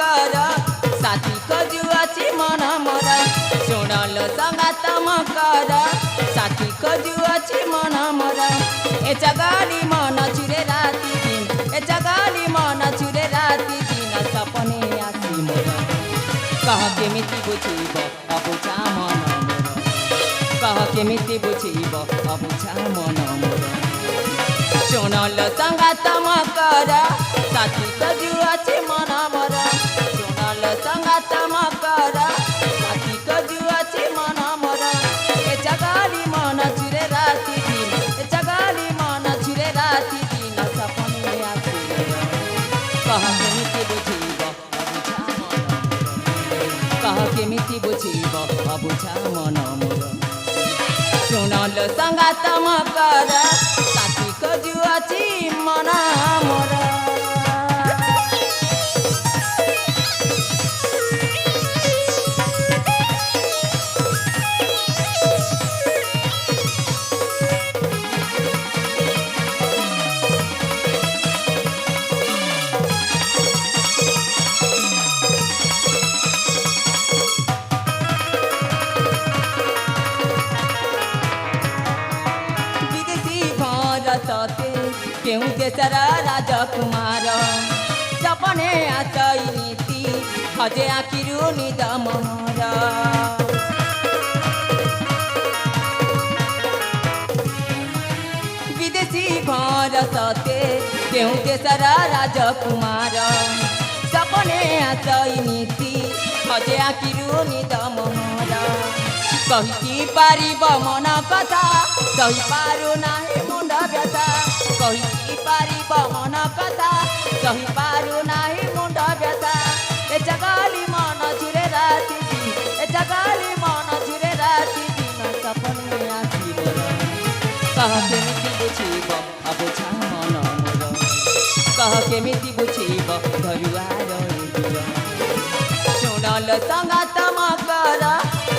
कर साथी खोजुअछि मन मोर सुनल संगात कर साथी खोजुअछि मन मोर ए जगाली मन छुरे राति दिन ए जगाली मन छुरे राति दिन सपने आछि मोर कह केमिति बुझिब अबुझा मन मोर कह केमिति बुझिब अबुझा मन मोर सुनल संगात कर साथी खोजुअछि मन मोर सुनल संगात कर साथी खोजुअछि मन मोर ए जगाली मन छुरे राति दिन ए जगाली मन छुरे राति दिन सपने आछि कह केमिति बुझिब अबुझा मन कह केमिति बुझिब अबुझा मन मोर सुनल संगात कर साथी खोजुअछि मन मोर केहूँ देशर राजकुमार सपने आशय नीति हजे आखिरु निद मोर विदेशी भारते केहूँ देशर राजकुमार सपने आशय नीति हजे आखिरु निद मोर कहि पारिब मन कथा कहि पारु नाही मुंड व्यथा कहि पारिब मन कथा कहि पारु नाही मुंड व्यथा ए जगाली मन छुरे राति दिन ए जगाली मन छुरे राति दिन सपने आछि मोर कह केमिति बुझिब अबुझा मन मोर कह केमिति बुझिब घरुआर दूर सुनल संगात कर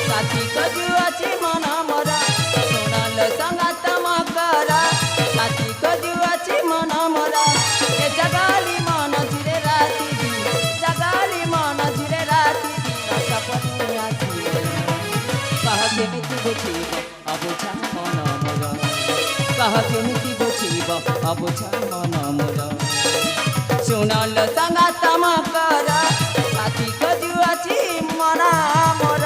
साथी खोजुअछि मन मोर सुनल संगात कर साथी खोजुअछि मन मोर ए जगाली मन छुरे राति दिन जगाली मन छुरे राति दिन सपने आछि कह केमिति बुझिब अबुझा मन मोर कह केमिति बुझिब अबुझा मन मोर सुनल संगात कर साथी खोजुअछि मन मोर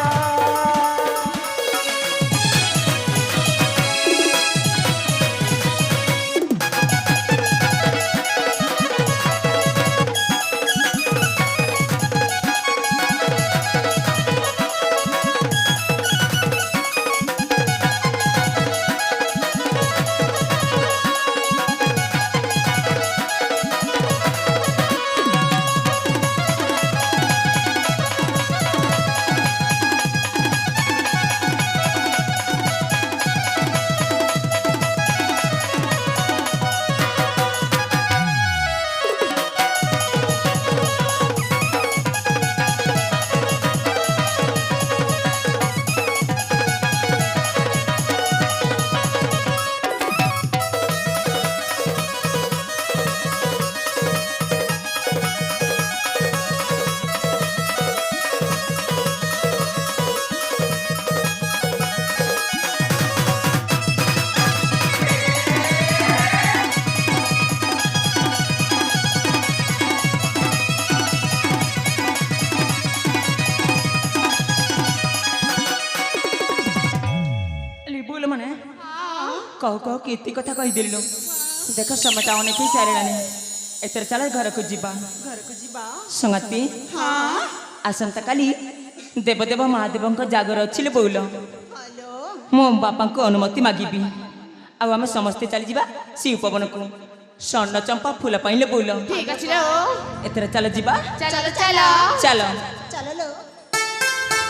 कह कह कीर्ति कथा कहीदेलु देख समय अनेक ही सारे एथर चल घर को जीवा संगति आसंता काली देवदेव महादेव जागर अच्छी बोल मो बापा को अनुमति मागिबी आम समस्ते चली जा सी उपवन को स्वर्ण चंपा फूल पाइले बोल ठीक अच्छे एथर चल जीवा चलो चलो चल